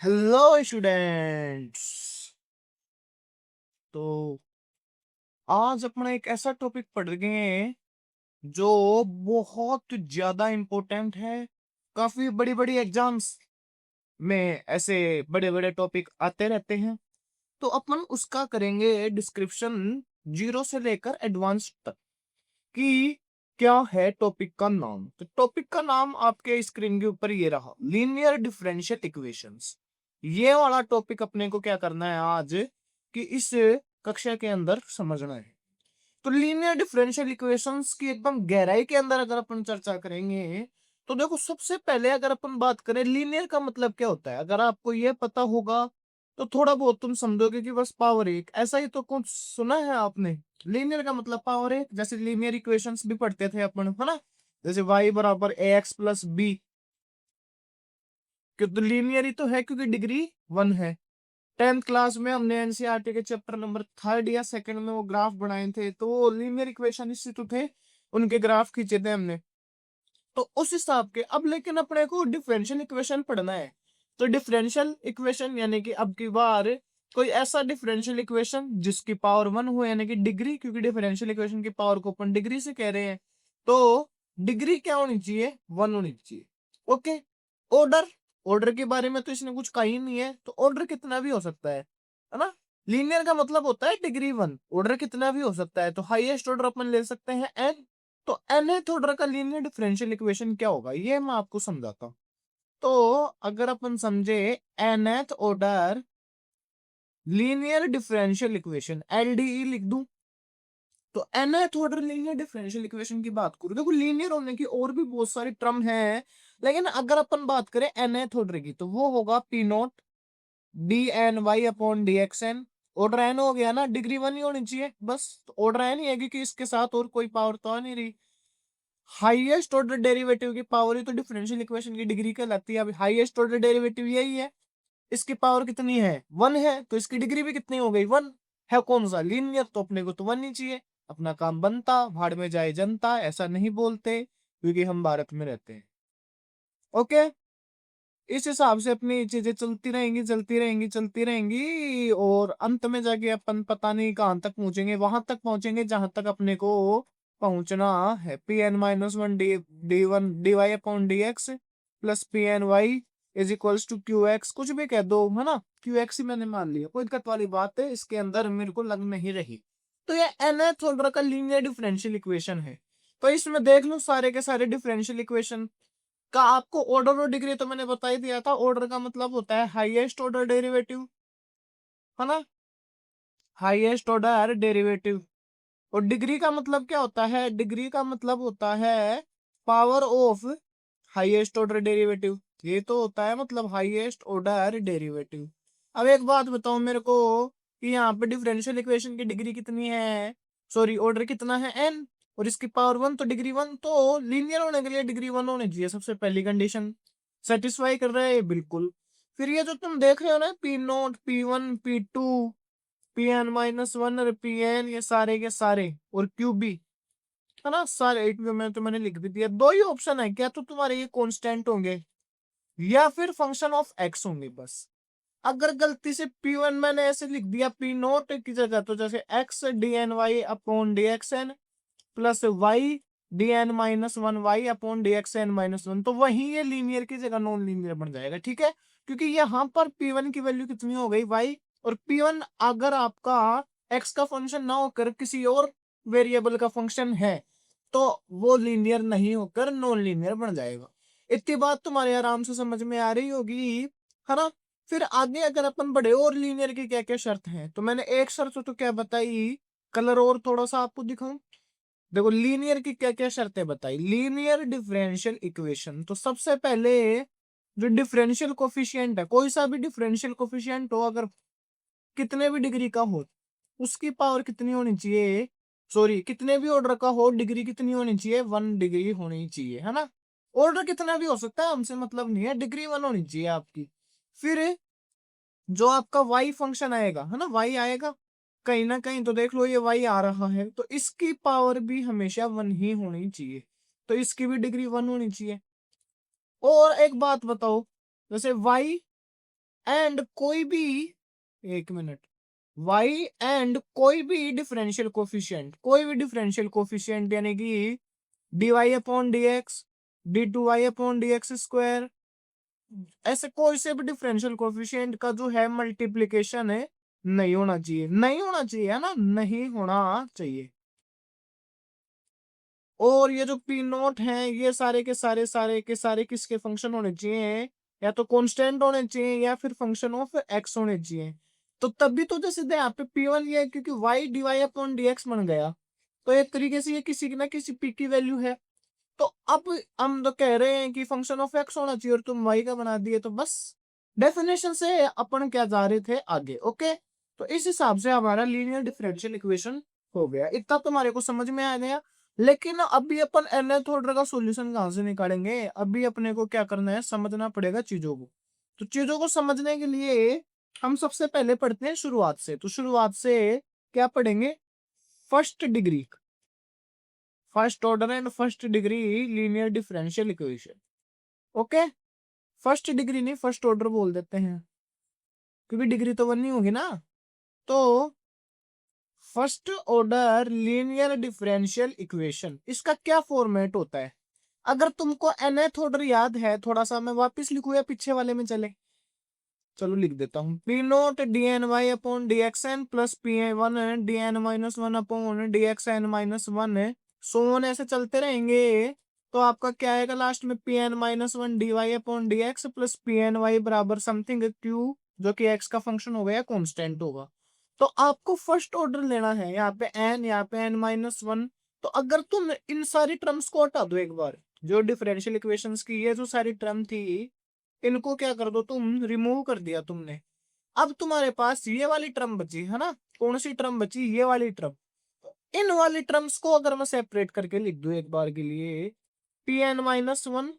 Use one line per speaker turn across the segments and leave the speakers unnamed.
Hello students. तो आज अपना एक ऐसा टॉपिक पढ़ गए हैं जो बहुत ज्यादा इम्पोर्टेंट है। काफी बड़ी बड़ी एग्जाम्स में ऐसे बड़े बड़े टॉपिक आते रहते हैं। तो अपन उसका करेंगे डिस्क्रिप्शन जीरो से लेकर एडवांस तक कि क्या है टॉपिक का नाम। तो टॉपिक का नाम आपके स्क्रीन के ऊपर ये रहा, लीनियर डिफरेंशियल इक्वेशंस। ये वाला टॉपिक अपने को क्या करना है आज कि इस कक्षा के अंदर समझना है। तो लीनियर डिफरेंशियल इक्वेशंस की एकदम गहराई के अंदर अगर अपन चर्चा करेंगे तो देखो, सबसे पहले अगर अपन बात करें लीनियर का मतलब क्या होता है, अगर आपको ये पता होगा तो थोड़ा बहुत तुम समझोगे कि बस पावर एक, ऐसा ही तो कुछ सुना है आपने। लीनियर का मतलब पावर एक, जैसे लीनियर इक्वेशंस भी पढ़ते थे अपन, है ना। जैसे y बराबर ए एक्स प्लस बी, क्यों तो लीनियर ही तो है क्योंकि डिग्री वन है। 10th क्लास में हमने एनसीईआरटी के चैप्टर नंबर थर्ड या सेकंड में वो ग्राफ बनाए थे, तो वो लीनियर इक्वेशन इससे तो थे, उनके ग्राफ खींचे थे हमने। तो उस हिसाब के अब लेकिन अपने को डिफरेंशियल इक्वेशन पढ़ना है। तो डिफरेंशियल इक्वेशन यानी कि अब की बार कोई ऐसा डिफरेंशियल इक्वेशन जिसकी पावर वन हो, यानी कि डिग्री, क्योंकि डिफरेंशियल इक्वेशन की पावर को अपन डिग्री से कह रहे हैं। तो डिग्री क्या होनी चाहिए, वन होनी चाहिए। ओके। ऑर्डर, ऑर्डर के बारे में तो इसने कुछ कहा ही नहीं है, तो ऑर्डर कितना भी हो सकता है ना। लीनियर का मतलब होता है डिग्री वन, ऑर्डर कितना भी हो सकता है। तो हाईएस्ट ऑर्डर अपन ले सकते हैं एन। तो nth ऑर्डर का लीनियर डिफरेंशियल इक्वेशन क्या होगा ये मैं आपको समझाता हूँ। तो अगर अपन समझे nth order linear differential equation, LDE लिख दूं, तो nth order linear differential equation की बात करूं, देखो लीनियर होने की और भी बहुत सारी टर्म है, लेकिन अगर अपन बात करें nth ऑर्डर की तो वो होगा P naught D N Y upon D X N. Order N हो गया ना, डिग्री वन ही होनी चाहिए बस। तो ऑर्डर एन ही है क्योंकि इसके साथ और कोई पावर तो आ नहीं रही। हाईएस्ट ऑर्डर डेरिवेटिव की पावर ही तो डिफरेंशियल इक्वेशन की डिग्री कहलाती है। अभी हाईएस्ट ऑर्डर डेरिवेटिव यही है, इसकी पावर कितनी है, वन है, तो इसकी डिग्री भी कितनी हो गई, वन। है कौन सा, लीनियर, तो अपने को तो वन ही चाहिए। अपना काम बनता, भाड़ में जाए जनता, ऐसा नहीं बोलते क्योंकि हम भारत में रहते हैं। ओके। इस हिसाब से अपनी चीजें चलती रहेंगी चलती रहेंगी चलती रहेंगी, और अंत में जाके अपन पता नहीं कहां तक पहुंचेंगे, वहां तक पहुंचेंगे जहां तक अपने को पहुंचना है। P N minus one D D one D Y upon D x plus P N Y is equals to Q X, कुछ भी कह दो, है ना। क्यू एक्स ही मैंने मान लिया, कोई दिक्कत वाली बात है इसके अंदर मेरे को लग नहीं रही। तो ये nth ऑर्डर का लीनियर डिफरेंशियल इक्वेशन है। तो इसमें देख लो सारे के सारे डिफरेंशियल इक्वेशन का आपको ऑर्डर और डिग्री तो मैंने बता ही दिया था। ऑर्डर का मतलब होता है हाईएस्ट ऑर्डर डेरिवेटिव, है ना, हाईएस्ट ऑर्डर डेरिवेटिव। और डिग्री का मतलब क्या होता है, डिग्री का मतलब होता है power of highest order derivative. ये तो होता है मतलब हाईएस्ट ऑर्डर डेरिवेटिव। अब एक बात बताओ मेरे को कि यहाँ पे डिफरेंशियल इक्वेशन की डिग्री कितनी है, सॉरी ऑर्डर कितना है एन, और इसकी पावर वन, तो डिग्री वन, तो लीनियर होने के लिए डिग्री वन होनी चाहिए, सबसे पहली कंडीशन। सेटिस्फाई कर रहे हैं बिल्कुल। फिर ये जो तुम देख रहे हो ना, P naught P one P two P N minus one और पी एन, ये सारे के सारे, और क्यू बी, है ना, सारे एक में तो मैंने लिख भी दिया। दो ही ऑप्शन है, क्या तो तुम्हारे ये कांस्टेंट होंगे या फिर फंक्शन ऑफ एक्स होंगे बस। अगर गलती से पी वन मैंने ऐसे लिख दिया पी नोट की जगह, तो जैसे X D N Y upon D X N plus Y D N minus one Y upon D X N minus one, तो वही ये लीनियर की जगह नॉन लीनियर बन जाएगा, ठीक है। क्योंकि यहाँ पर पी वन की वैल्यू कितनी हो गई, वाई, और पी वन अगर आपका एक्स का फंक्शन ना होकर किसी और वेरिएबल का फंक्शन है तो वो लीनियर नहीं होकर नॉन लीनियर बन जाएगा। इतनी बात तुम्हारे आराम से समझ में आ रही होगी, है ना। फिर आगे अगर अपन बढ़े और लीनियर की क्या क्या शर्त हैं, तो मैंने एक शर्त तो क्या बताई, कलर और थोड़ा सा आपको दिखाऊं। देखो लीनियर की क्या क्या शर्तें बताई, लीनियर डिफरेंशियल इक्वेशन, तो सबसे पहले जो डिफरेंशियल कोफिशिएंट है, कोई सा भी डिफरेंशियल कोफिशिएंट हो अगर कितने भी डिग्री का हो, उसकी पावर कितनी होनी चाहिए, सॉरी कितने भी ऑर्डर का हो, डिग्री कितनी होनी चाहिए, वन डिग्री होनी चाहिए, है ना। ऑर्डर कितना भी हो सकता है, हमसे मतलब नहीं है, डिग्री वन होनी चाहिए आपकी। फिर जो आपका वाई फंक्शन आएगा, है ना, वाई आएगा कहीं ना कहीं, तो देख लो ये वाई आ रहा है, तो इसकी पावर भी हमेशा वन ही होनी चाहिए, तो इसकी भी डिग्री वन होनी चाहिए। और एक बात बताओ, जैसे वाई एंड कोई भी, एक मिनट, y एंड कोई भी डिफरेंशियल कोफिशिएंट यानी कि dy upon dx, d2y upon dx square, ऐसे कोई से भी डिफरेंशियल कोफिशिएंट का जो है मल्टीप्लीकेशन है नहीं होना चाहिए, नहीं होना चाहिए, है ना, नहीं होना चाहिए। और ये जो पी नोट है ये सारे के सारे किसके फंक्शन होने चाहिए, या तो कांस्टेंट होने चाहिए या फिर फंक्शन ऑफ एक्स होने चाहिए। तो तभी तो जैसे यहाँ पे P1 ये है, क्योंकि y dy अपॉन dx बन गया, तो एक तरीके से ये किसी ना किसी p की वैल्यू है। तो अब हम तो कह रहे हैं कि फंक्शन ऑफ एक्स होना चाहिए और तुम y का बना दिए, तो बस डेफिनेशन से अपन क्या जा रहे थे आगे। ओके, तो इस हिसाब से हमारा लीनियर डिफरेंशियल इक्वेशन हो गया। इतना तुम्हारे को समझ में आ गया। लेकिन अभी अपन nth ऑर्डर का सॉल्यूशन कहां से निकालेंगे, अभी अपने को क्या करना है, समझना पड़ेगा चीजों को। तो चीजों को समझने के लिए हम सबसे पहले पढ़ते हैं शुरुआत से। तो शुरुआत से क्या पढ़ेंगे, first degree, first order and first degree linear differential equation. Okay, first degree नहीं फर्स्ट ऑर्डर बोल देते हैं, क्योंकि डिग्री तो वन नहीं होगी ना। तो first order linear differential equation, इसका क्या फॉर्मेट होता है। अगर तुमको nth ऑर्डर याद है, थोड़ा सा मैं वापस लिखूं या पीछे वाले में चले, चलो लिख देता हूँ। P naught D N Y upon D X N plus P A one D N minus one upon D X N minus one, so on ऐसे चलते रहेंगे। तो आपका क्या आएगा लास्ट में, P N minus one D Y upon D x plus P N Y बराबर something Q, जो कि एक्स का फंक्शन होगा या कॉन्स्टेंट होगा। तो आपको फर्स्ट ऑर्डर लेना है, यहाँ पे एन, यहाँ पे एन माइनस वन। तो अगर तुम इन सारी टर्म्स को हटा दो एक बार, जो डिफरेंशियल इक्वेशंस की ये जो सारी टर्म थी, इनको क्या कर दो, तुम रिमूव कर दिया तुमने। अब तुम्हारे पास ये वाली टर्म बची है ना, कौन सी टर्म बची, ये वाली टर्म। इन वाली टर्म्स को अगर मैं सेपरेट करके लिख दूं एक बार के लिए, P N minus one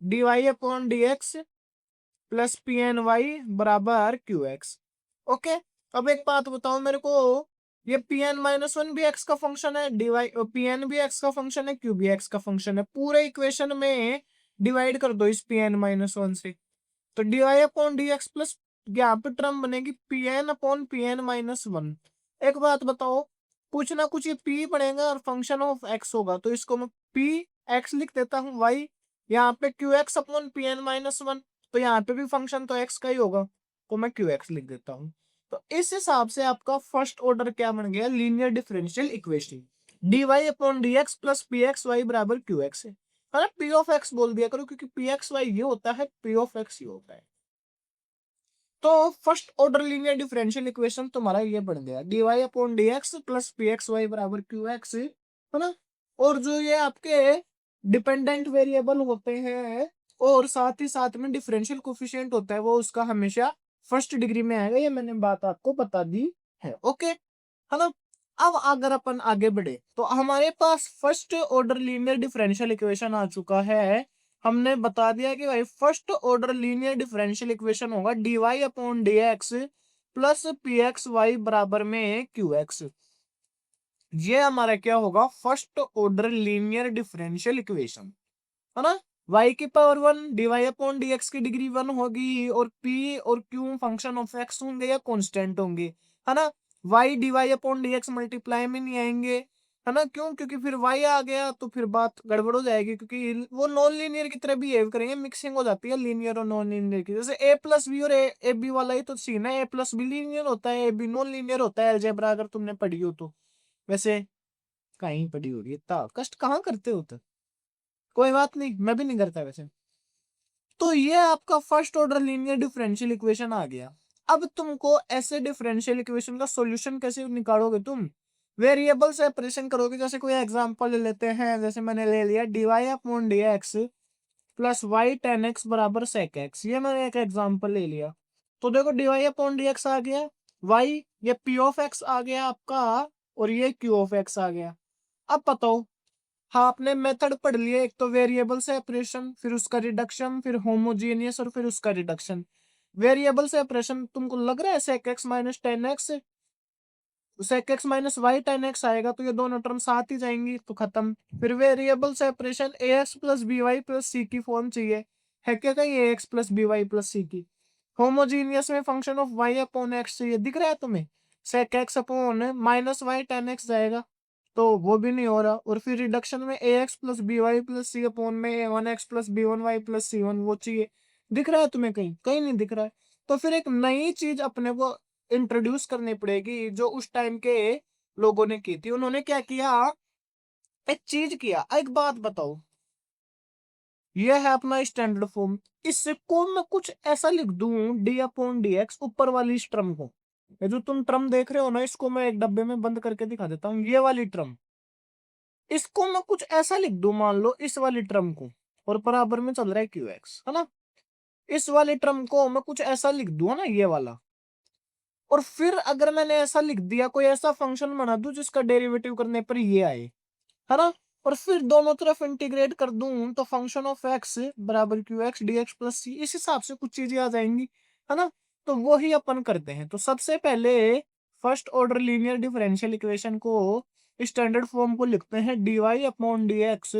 D Y upon D x plus P N Y बराबर क्यू एक्स। ओके, अब एक बात बताओ मेरे को, ये पी एन माइनस वन भी एक्स का फंक्शन है, डीवाई पी एन भी एक्स का फंक्शन है, क्यू भी एक्स का फंक्शन है, पूरे इक्वेशन में डिवाइड कर दो इस पी एन माइनस वन से। तो D Y upon D x plus, यहाँ पे टर्म बनेगी P N upon P N minus one. एक बात बताओ, कुछ ना कुछ ये पी बनेगा और फंक्शन ऑफ एक्स होगा, तो इसको मैं पी एक्स लिख देता हूँ वाई, यहाँ पे Q X upon P N minus one, तो यहाँ पे भी फंक्शन तो एक्स का ही होगा, तो मैं क्यू एक्स लिख देता हूँ। तो इस हिसाब से आपका फर्स्ट ऑर्डर क्या बन गया, linear differential equation, D Y upon D x plus P x Y बराबर क्यू एक्स है ना। पी ऑफ एक्स बोल दिया करो, क्योंकि पी एक्स वाई ये होता है, पी ऑफ एक्स ये होता है। तो first order linear differential equation तुम्हारा ये बन गया, D Y upon D x plus P x Y बराबर क्यू एक्स, है ना। और जो ये आपके डिपेंडेंट वेरिएबल होते हैं और साथ ही साथ में डिफरेंशियल कोफिशिएंट होता है, वो उसका हमेशा फर्स्ट डिग्री में आएगा, ये मैंने बात आपको बता दी है। ओके, है ना। अब अगर अपन आगे बढ़े, तो हमारे पास first order linear differential equation आ चुका है। हमने बता दिया कि भाई first order linear differential equation होगा D Y upon D x plus P x Y बराबर में क्यू एक्स। ये हमारा क्या होगा, first order linear differential equation, है ना। y की power one D Y upon D X की डिग्री वन होगी, और p और q फंक्शन ऑफ x होंगे या कांस्टेंट होंगे, है ना। y D Y upon D X multiply में नहीं आएंगे, है ना। क्यों, क्योंकि फिर y आ गया तो फिर बात गड़बड़ हो जाएगी, क्योंकि वो नॉन लीनियर की तरह बिहेव करेंगे, मिक्सिंग हो जाती है लीनियर और नॉन लीनियर की। जैसे a प्लस बी और ए बी वाला ही तो सीन है, a प्लस बी लीनियर होता है, ए बी नॉन लीनियर होता है, अलजेब्रा अगर तुमने पढ़ी हो तो। वैसे कहीं पढ़ी होगी, इतना कष्ट कहाँ करते हो तो। कोई बात नहीं, मैं भी नहीं करता वैसे। तो ये आपका first order linear differential equation आ गया। अब तुमको ऐसे डिफरेंशियल इक्वेशन का सॉल्यूशन कैसे निकालोगे, तुम वेरिएबल सेपरेशन करोगे। जैसे कोई एग्जांपल ले लेते हैं, जैसे मैंने ले लिया D Y upon D x plus Y tan X बराबर सेक एक्स, ये मैंने एक एग्जांपल ले लिया। तो देखो D Y upon D X आ गया, वाई ये पी ऑफ एक्स आ गया आपका, और ये क्यू ऑफ एक्स आ गया। अब बताओ, हाँ आपने मेथड पढ़ लिए, एक तो वेरिएबल सेपरेशन, फिर उसका रिडक्शन, फिर होमोजीनियस और फिर उसका रिडक्शन। वेरिएबल सेपरेशन तुमको लग रहा है sec X minus tan X, sec X minus Y tan X आएगा, तो ये दोनों टर्म साथ ही जाएंगी तो खत्म। फिर variable separation A X plus B Y plus C की फॉर्म चाहिए, है क्या कहीं A X plus B Y plus C की, होमोजीनियस में function of y upon X चाहिए, दिख रहा है तुम्हें, sec X upon minus Y tan X जाएगा, तो वो भी नहीं हो रहा। और फिर रिडक्शन में A X plus B Y plus C upon में A one X plus B one Y plus C one, वो चाहिए, दिख रहा है तुम्हें, कहीं कहीं नहीं दिख रहा है। तो फिर एक नई चीज अपने को इंट्रोड्यूस करनी पड़ेगी जो उस टाइम के लोगों ने की थी। उन्होंने क्या किया, एक चीज किया। एक बात बताओ, ये है अपना स्टैंडर्ड फॉर्म, इससे को मैं कुछ ऐसा लिख दूं डी अपॉन डी एक्स ऊपर वाली इस टर्म को, ये जो तुम टर्म देख रहे हो ना, इसको मैं एक डब्बे में बंद करके दिखा देता हूँ, ये वाली टर्म, इसको मैं कुछ ऐसा लिख दूं, मान लो इस वाली टर्म को, और बराबर में चल रहा है क्यू एक्स, है ना, इस वाली टर्म को मैं कुछ ऐसा लिख दूं ना, ये वाला। और फिर अगर मैंने ऐसा लिख दिया, कोई ऐसा फंक्शन बना दूं जिसका डेरिवेटिव करने पर ये आए, है ना, और फिर दोनों तरफ इंटीग्रेट कर दूं तो फंक्शन ऑफ एक्स बराबर Q x D x plus C, इस हिसाब से कुछ चीजें आ जाएंगी, है ना। तो वो ही अपन करते हैं। तो सबसे पहले first order linear differential equation को स्टैंडर्ड फॉर्म को लिखते हैं D Y upon D x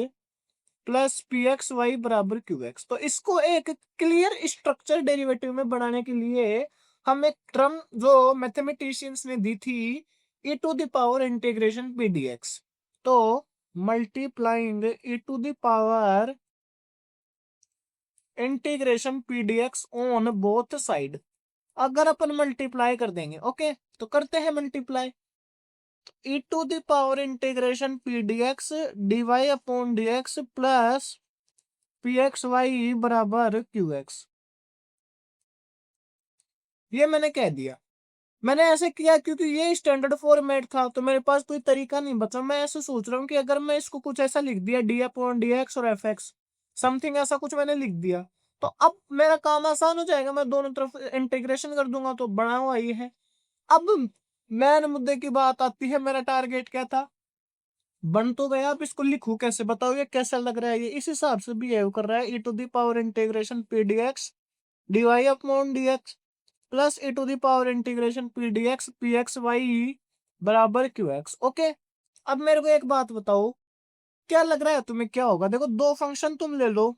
plus P x Y बराबर क्यू एक्स। तो इसको एक क्लियर स्ट्रक्चर डेरिवेटिव में बनाने के लिए हम एक टर्म जो मैथमेटिशियंस ने दी थी, e to the power integration P D x, तो multiplying e to the power integration P D X on both side, अगर अपन मल्टीप्लाई कर देंगे, ओके, तो करते हैं multiply, e to the power integration P D x D Y upon D x plus P x Y बराबर Q X, ये मैंने कह दिया। मैंने ऐसे किया क्योंकि ये स्टैंडर्ड फॉर्मेट था, तो मेरे पास कोई तरीका नहीं बचा। मैं ऐसे सोच रहा हूँ कि अगर मैं इसको कुछ ऐसा लिख दिया डी अपॉन डी एक्स और एफ एक्स, समथिंग ऐसा कुछ मैंने लिख दिया, तो अब मेरा काम आसान हो जाएगा, मैं दोनों तरफ इंटीग्रेशन कर दूंगा तो बना हुआ ही है। अब मैन मुद्दे की बात आती है, मेरा टारगेट क्या था, बन तो गया, अब इसको लिखूं कैसे, बताओ ये कैसा लग रहा है, ये इस हिसाब से बिहेव कर रहा है, E to the power integration P D x D Y upon D x plus A to the power integration P D x P x Y बराबर क्यू एक्स, ओके। अब मेरे को एक बात बताओ, क्या लग रहा है तुम्हें क्या होगा, देखो दो फंक्शन तुम ले लो,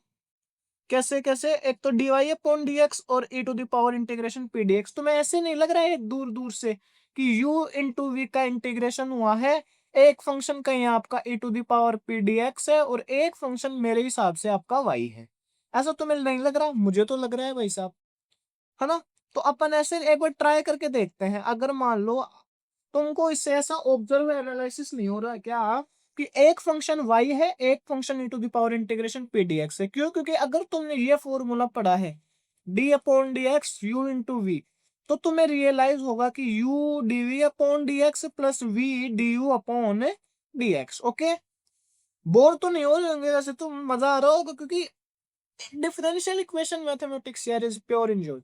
कैसे कैसे, एक तो D Y upon D X और e to the power integration P D X, तुम्हें ऐसे नहीं लग रहा है दूर दूर से कि u इंटू वी का इंटीग्रेशन हुआ है, एक फंक्शन का यहाँ आपका e to the power P D x है और एक फंक्शन मेरे हिसाब से आपका y है, ऐसा तुम्हें नहीं लग रहा, मुझे तो लग रहा है भाई साहब, है ना। तो अपन ऐसे एक बार ट्राई करके देखते हैं, अगर मान लो तुमको इससे ऐसा ऑब्जर्व एनालिसिस नहीं हो रहा क्या कि एक फंक्शन y है, एक function e to the power integration P D x है, क्यों, क्योंकि अगर तुमने ये फॉर्मूला पढ़ा है d upon D x u into v, तो तुम्हें रियलाइज होगा कि u dv upon D x plus v du upon D x, okay. Bore तो नहीं हो जाएंगे वैसे, तो मजा आ रहा होगा क्योंकि डिफरेंशियल इक्वेशन मैथमेटिक्स यार इज प्योर एंजॉय।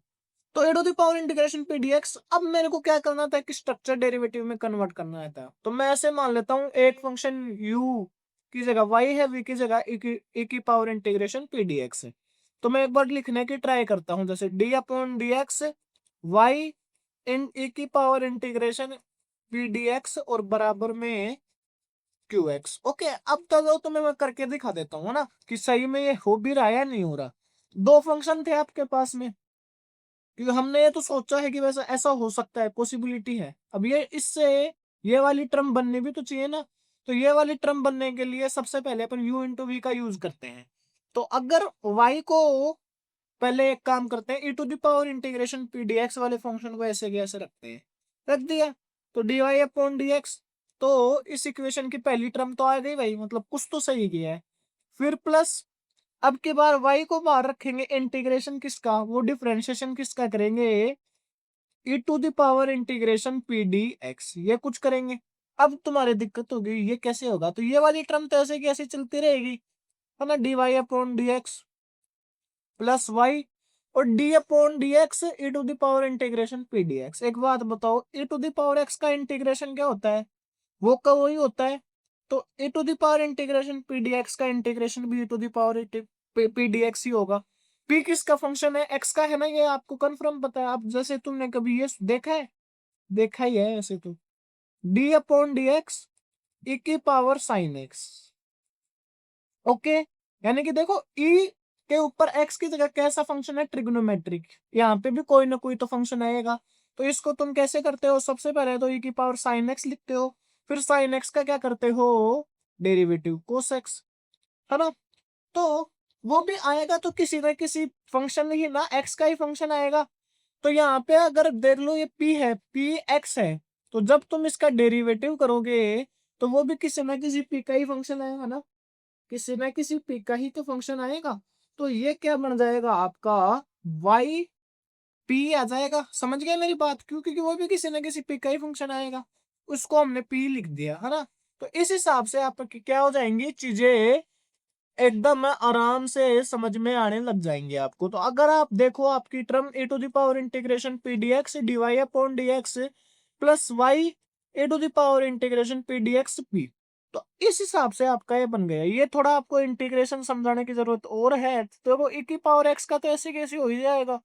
तो e to the power integration P D x, अब मेरे को क्या करना था कि स्ट्रक्चर डेरिवेटिव में कन्वर्ट करना था, तो मैं ऐसे मान लेता हूँ एक फंक्शन u की जगह y है, v की जगह e की power integration P D x है। तो मैं एक बार लिखने की ट्राई करता हूँ, जैसे d upon D X Y in e की power integration P D X और बराबर में क्यू एक्स, ओके। अब तो तुम्हें मैं करके दिखा देता हूँ ना कि सही में ये हो भी रहा है या नहीं हो रहा। दो फंक्शन थे आपके पास में, क्योंकि हमने ये तो सोचा है कि वैसा ऐसा हो सकता है, पॉसिबिलिटी है। अब ये इससे ये वाली टर्म बननी भी तो चाहिए ना, तो ये वाली टर्म बनने के लिए सबसे पहले अपन u इंटू वी का यूज करते हैं। तो अगर y को पहले एक काम करते हैं, e to the power integration P D x वाले फंक्शन को ऐसे के ऐसे रखते हैं, रख दिया, तो D Y upon D x, तो इस इक्वेशन की पहली टर्म तो आ गई भाई, मतलब कुछ तो सही किया है। फिर प्लस अब की बार y को बाहर रखेंगे, इंटीग्रेशन किसका, वो डिफरेंशिएशन किसका करेंगे, e to the power integration P D x, ये कुछ करेंगे। अब तुम्हारी दिक्कत होगी ये कैसे होगा, तो ये वाली टर्म तो ऐसे की ऐसे चलती रहेगी, है ना, D Y upon D x plus Y और D upon D X E to the power integration P D X. एक बात बताओ, E to the power X का इंटीग्रेशन क्या होता है, वो का वही होता है, तो e to the power integration P D X का इंटीग्रेशन भी e to the power P D X ही होगा। p किसका फंक्शन है, x का है ना, ये आपको कंफर्म पता है, आप जैसे तुमने कभी ये देखा है, देखा ही है ऐसे तो, d upon D x e की पावर साइन x, ओके। यानी कि देखो e के ऊपर x की जगह कैसा फंक्शन है, ट्रिग्नोमेट्रिक, यहाँ पे भी कोई ना कोई तो फंक्शन आएगा। तो इसको तुम कैसे करते हो, सबसे पहले तो e की पावर साइन x लिखते हो, फिर साइन x का क्या करते हो, डेरिवेटिव कोस x, है ना। तो वो भी आएगा तो किसी ना किसी फंक्शन ही ना, x का ही फंक्शन आएगा। तो यहाँ पे अगर देख लो ये p है, p x है, तो जब तुम इसका डेरिवेटिव करोगे तो वो भी किसी ना किसी p का ही फंक्शन आएगा ना, किसी ना किसी p का ही तो फंक्शन आएगा। तो ये क्या बन जाएगा आपका, y p आ जाएगा। समझ गए मेरी बात, क्यों, क्योंकि वो भी किसी ना किसी p का ही फंक्शन आएगा, उसको हमने p लिख दिया, है ना। तो इस हिसाब से आपकी क्या हो जाएंगी चीजें, एकदम आराम से समझ में आने लग जाएंगे आपको। तो अगर आप देखो आपकी term e to the power integration P D x D Y upon D x plus y e to the power integration P D x p, तो इस हिसाब से आपका ये बन गया। ये थोड़ा आपको इंटीग्रेशन समझाने की जरूरत और है, तो वो e की पावर x का तो ऐसे कैसे हो ही जाएगा।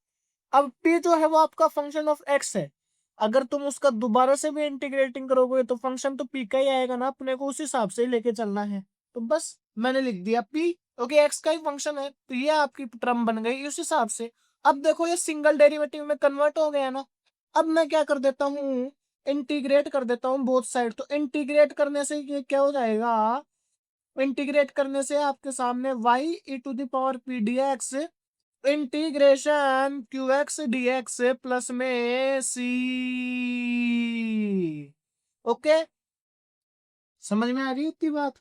अब p जो है वो आपका फंक्शन ऑफ x है, अगर तुम उसका दोबारा से भी इंटीग्रेटिंग करोगे तो फंक्शन तो p का ही आएगा ना, अपने को उस हिसाब से ही लेके चलना है। तो बस मैंने लिख दिया p, ओके, x का ही फंक्शन है, तो ये आपकी टर्म बन गई उस हिसाब से। अब देखो ये सिंगल डेरिवेटिव में कन्वर्ट हो गया ना। अब मैं क्या कर देता हूँ, इंटीग्रेट कर देता हूँ बोथ साइड। तो इंटीग्रेट करने से ये क्या हो जाएगा, इंटीग्रेट करने से आपके सामने y e to the power p dx integration q x D x plus में सी। ओके, समझ में आ रही है इतनी बात,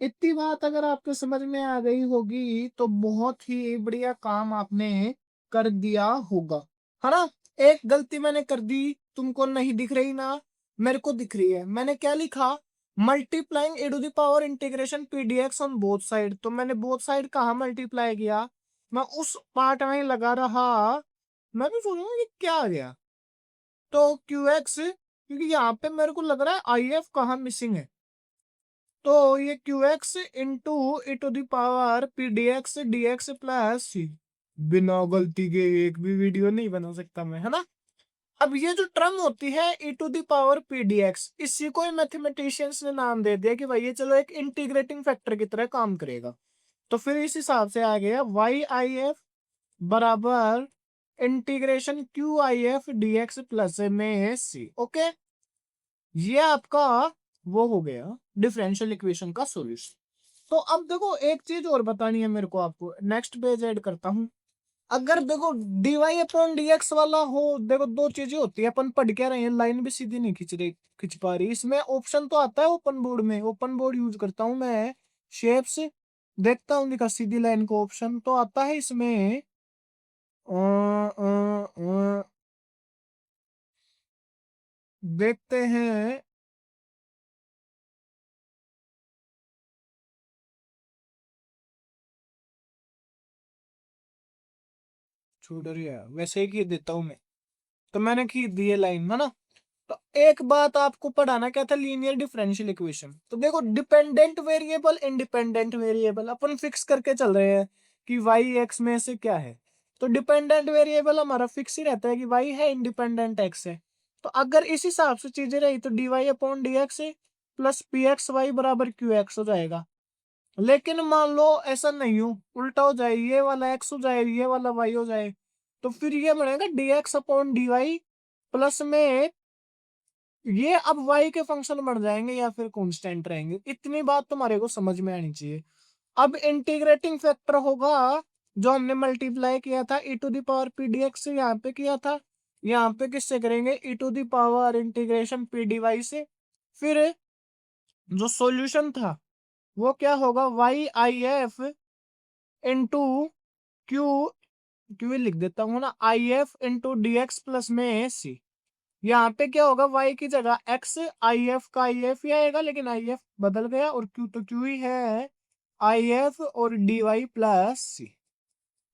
इतनी बात अगर आपको समझ में आ गई होगी तो बहुत ही बढ़िया काम आपने कर दिया होगा, है ना। एक गलती मैंने कर दी, तुमको नहीं दिख रही ना, मेरे को दिख रही है। मैंने क्या लिखा, multiplying A to the power integration P D X on both side. तो मैंने बोथ साइड कहा मल्टीप्लाई किया, मैं उस पार्ट में लगा रहा, मैं भी सोचूंगा कि क्या आ गया। तो क्यू एक्स, क्योंकि यहाँ पे मेरे को लग रहा है आई एफ कहाँ मिसिंग है, तो ये Q X into E to the power P D x D x plus C. बिना गलती के एक भी वीडियो नहीं बना सकता मैं, है ना। अब ये जो टर्म होती है E to the power P D X, इसी को मैथमेटिशियंस ने नाम दे दिया कि भाई ये चलो एक इंटीग्रेटिंग फैक्टर की तरह काम करेगा। तो फिर इस हिसाब से आ गया वाई आई एफ बराबर integration Q I F D x plus में सी। ओके, ये आपका वो हो गया डिफरेंशियल इक्वेशन का सॉल्यूशन। तो अब देखो एक चीज और बतानी है मेरे को आपको, नेक्स्ट पेज ऐड करता हूं। अगर देखो डीवाई अपॉन डीएक्स वाला हो, देखो दो चीजें होती है, अपन पढ़ क्या रहे हैं, लाइन भी सीधी नहीं खिंच पा रही। इसमें ऑप्शन तो आता है ओपन बोर्ड में, ओपन बोर्ड यूज करता हूं मैं, शेप्स देखता हूँ, दिखा सीधी लाइन को ऑप्शन तो आता है इसमें। देखते हैं, छूट रही है, वैसे ही खींच देता हूँ मैं। तो मैंने खींच दी है लाइन, है ना। तो एक बात आपको पढ़ाना क्या था, लीनियर डिफरेंशियल इक्वेशन। तो देखो डिपेंडेंट वेरिएबल इंडिपेंडेंट वेरिएबल अपन फिक्स करके चल रहे हैं कि वाई एक्स में से क्या है। तो डिपेंडेंट वेरिएबल हमारा फिक्स ही रहता है कि वाई है, इंडिपेंडेंट एक्स है। तो अगर इस हिसाब से चीजें रही तो D Y upon D x plus P x Y बराबर क्यू एक्स हो जाएगा। लेकिन मान लो ऐसा नहीं हो, उल्टा हो जाए, ये वाला एक्स हो जाए ये वाला वाई हो जाए, तो फिर ये बनेगा d x upon d y plus में ये अब y के फंक्शन बन जाएंगे या फिर कांस्टेंट रहेंगे। इतनी बात तुम्हारे को समझ में आनी चाहिए। अब इंटीग्रेटिंग फैक्टर होगा जो हमने मल्टीप्लाई किया था e to the power P D x से, यहाँ पे किया था, यहाँ पे किससे करेंगे, e to the power integration P d y से। फिर जो सॉल्यूशन था वो क्या होगा, y I F into q, q लिख देता हूँ ना, I F into d x plus में सी। यहाँ पे क्या होगा, y की जगह x, आई एफ का आई एफ ही आएगा, लेकिन आई एफ बदल गया और q तो q ही है, आई एफ और डी वाई प्लस सी।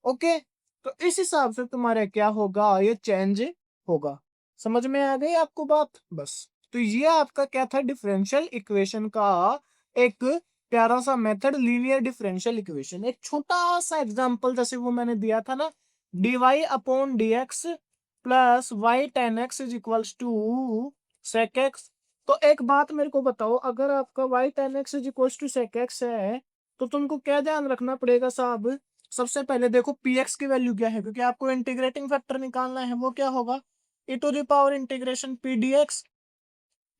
ओके, तो इस हिसाब से तुम्हारा क्या होगा, ये चेंज होगा। समझ में आ गई आपको बात, बस। तो ये आपका क्या था, डिफरेंशियल इक्वेशन का एक प्यारा सा मेथड, लीनियर डिफरेंशियल इक्वेशन। एक छोटा सा एग्जांपल जैसे वो मैंने दिया था ना, D Y upon D x plus Y tan x is equals to sec x. तो एक बात मेरे को बताओ, अगर आपका y tan x is equals to sec x है तो तुमको क्या ध्यान रखना पड़ेगा साहब, सबसे पहले देखो पीएक्स की वैल्यू क्या है, क्योंकि आपको इंटीग्रेटिंग फैक्टर निकालना है, वो क्या होगा, E to the power integration P D X.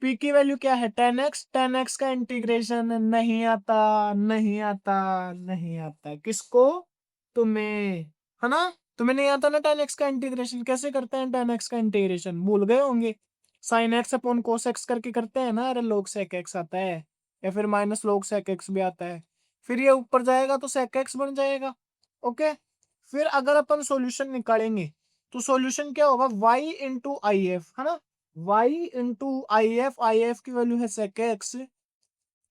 P की वैल्यू क्या है 10x, 10x का इंटीग्रेशन नहीं आता, नहीं आता, नहीं आता किसको, तुम्हें, है ना। तुम्हें नहीं आता ना 10x का इंटीग्रेशन, कैसे करते हैं 10x का इंटीग्रेशन, भूल गए होंगे, sign X upon cos x करके करते हैं ना, अरे log sec x आता है, या फिर माइनस log sec x भी आता है, फिर ये ऊपर जाएगा तो sec x बन जाएगा। ओके, फिर अगर अपन सॉल्यूशन निकालेंगे तो सॉल्यूशन क्या होगा, y इंटू आई एफ, है ना, y इंटू आई एफ की वैल्यू है sec x,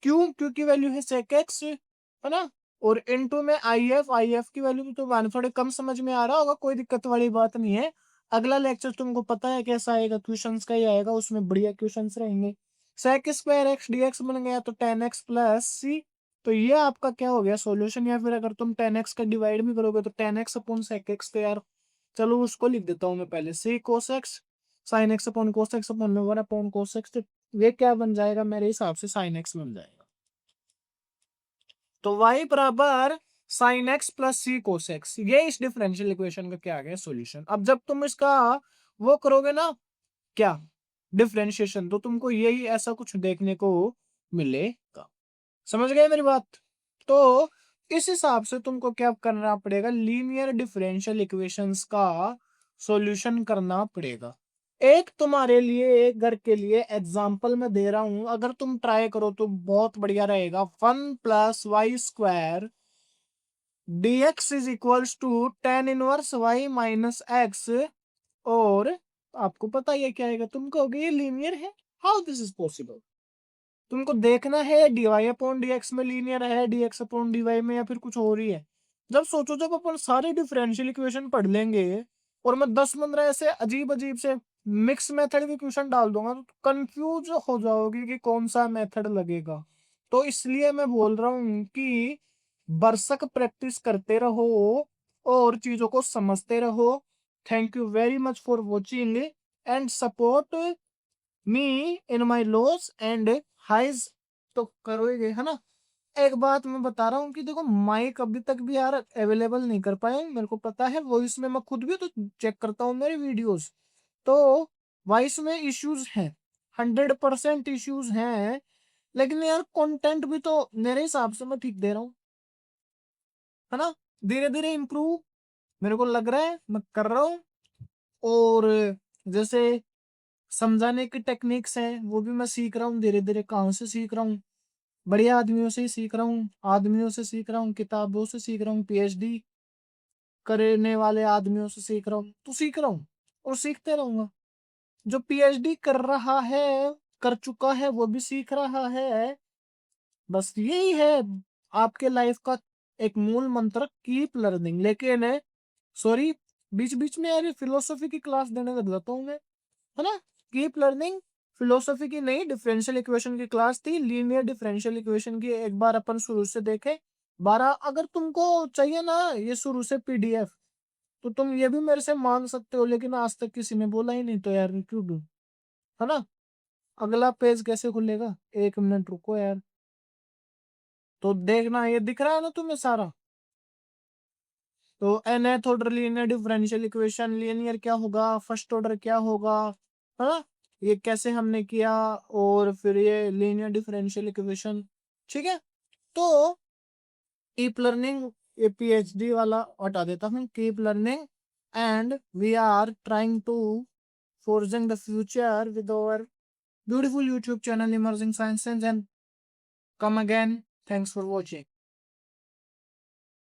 क्यू की वैल्यू है sec x, है ना, और इनटू में आई एफ की वैल्यू तो वन, थोड़े कम समझ में आ रहा होगा, कोई दिक्कत वाली बात नहीं है। अगला लेक्चर तुमको पता है कैसा आएगा, क्वेश्चंस का ही आएगा, उसमें बढ़िया क्वेश्चंस रहेंगे। sec square x D x बन गया तो 10x प्लस सी, तो ये आपका क्या हो गया सॉल्यूशन, या फिर अगर तुम 10x का डिवाइड भी करोगे तो 10x अपॉन sec x, तो यार चलो उसको लिख देता हूँ मैं पहले, C cos X sine X upon cos X upon 1 upon cos X, तो ये क्या बन जाएगा मेरे हिसाब से साइन एक्स बन जाएगा। तो y बराबर साइन एक्स प्लस सी कोस एक्स, ये इस डिफरेंशियल इक्वेशन का क्या आ गया सॉल्यूशन। अब जब तुम इसका वो करोगे ना, क्या डिफरेंशिएशन, तो तुमको यही ऐसा कुछ देखने को मिलेगा। समझ गए मेरी बात। तो इस हिसाब से तुमको क्या करना पड़ेगा, लीनियर डिफरेंशियल इक्वेशंस का सॉल्यूशन करना पड़ेगा। एक तुम्हारे लिए, एक घर के लिए एग्जाम्पल मैं दे रहा हूं, अगर तुम ट्राई करो तो बहुत बढ़िया रहेगा। 1 + y² dx is equals to tan inverse y minus x, और आपको पता ही है क्या आएगा, तुम कहोगे ये लीनियर है, हाउ दिस इज पॉसिबल। तुमको देखना है dy अपॉन dx में लीनियर है, dx अपॉन dy में, या फिर कुछ और ही है। जब सोचो, जब अपन सारे डिफरेंशियल इक्वेशन पढ़ लेंगे और मैं 10-15 ऐसे अजीब अजीब से मिक्स मेथड के क्वेश्चन डाल दूंगा तो कंफ्यूज हो जाओगे कि कौन सा मेथड लगेगा। तो इसलिए मैं बोल रहा हूँ कि बरसक प्रैक्टिस करते रहो और चीजों को समझते रहो। Thank you very much for watching and support me in my lows and highs, तो करोगे, है ना। एक बात मैं बता रहा हूँ कि देखो, माइक अभी तक भी यार अवेलेबल नहीं कर पाए, मेरे को पता है, वॉइस में मैं खुद भी तो चेक करता हूँ मेरे वीडियोस, तो वॉइस में इश्यूज हैं, 100% इश्यूज हैं, लेकिन यार कंटेंट भी तो मेरे हिसाब से मैं ठीक दे रहा हूँ, है ना। धीरे धीरे इम्प्रूव मेरे को लग रहा है मैं कर रहा हूँ, और जैसे समझाने की टेक्निक्स हैं वो भी मैं सीख रहा हूँ धीरे धीरे। कहाँ से सीख रहा हूँ, बढ़िया आदमियों से ही सीख रहा हूँ, आदमियों से सीख रहा हूँ, किताबों से सीख रहा हूँ, पीएचडी करने वाले आदमियों से सीख रहा हूँ, तो सीख रहा हूँ और सीखते रहूंगा। जो पीएचडी कर रहा है, कर चुका है, वो भी सीख रहा है। बस यही है आपके लाइफ का एक मूल मंत्र, कीप लर्निंग। लेकिन सॉरी, बीच बीच में यार फिलोसफी की क्लास देने लग जाता हूँ मैं, है ना। कीप लर्निंग, फिलोसफी की नहीं, डिफरेंशियल इक्वेशन की क्लास थी, लीनियर डिफरेंशियल इक्वेशन की एक बार अपन शुरू से देखे 12। अगर तुमको चाहिए ना ये शुरू से पीडीएफ, तो तुम ये भी मेरे से मांग सकते हो, लेकिन आज तक किसी ने बोला ही नहीं, तो यार क्यों दूं, है ना। अगला पेज कैसे खुलेगा, 1 मिनट रुको यार। तो देखना, ये दिख रहा है ना तुम्हें सारा। तो nth order linear differential equation, linear क्या होगा, फर्स्ट ऑर्डर क्या होगा, है ना, ये कैसे हमने किया, और फिर ये लीनियर डिफरेंशियल इक्वेशन, ठीक है। तो कीप लर्निंग, ये पीएचडी वाला हटा देता हूँ, keep learning and we are trying to forging the future with our beautiful YouTube channel Emerging Sciences, and come again. Thanks for watching.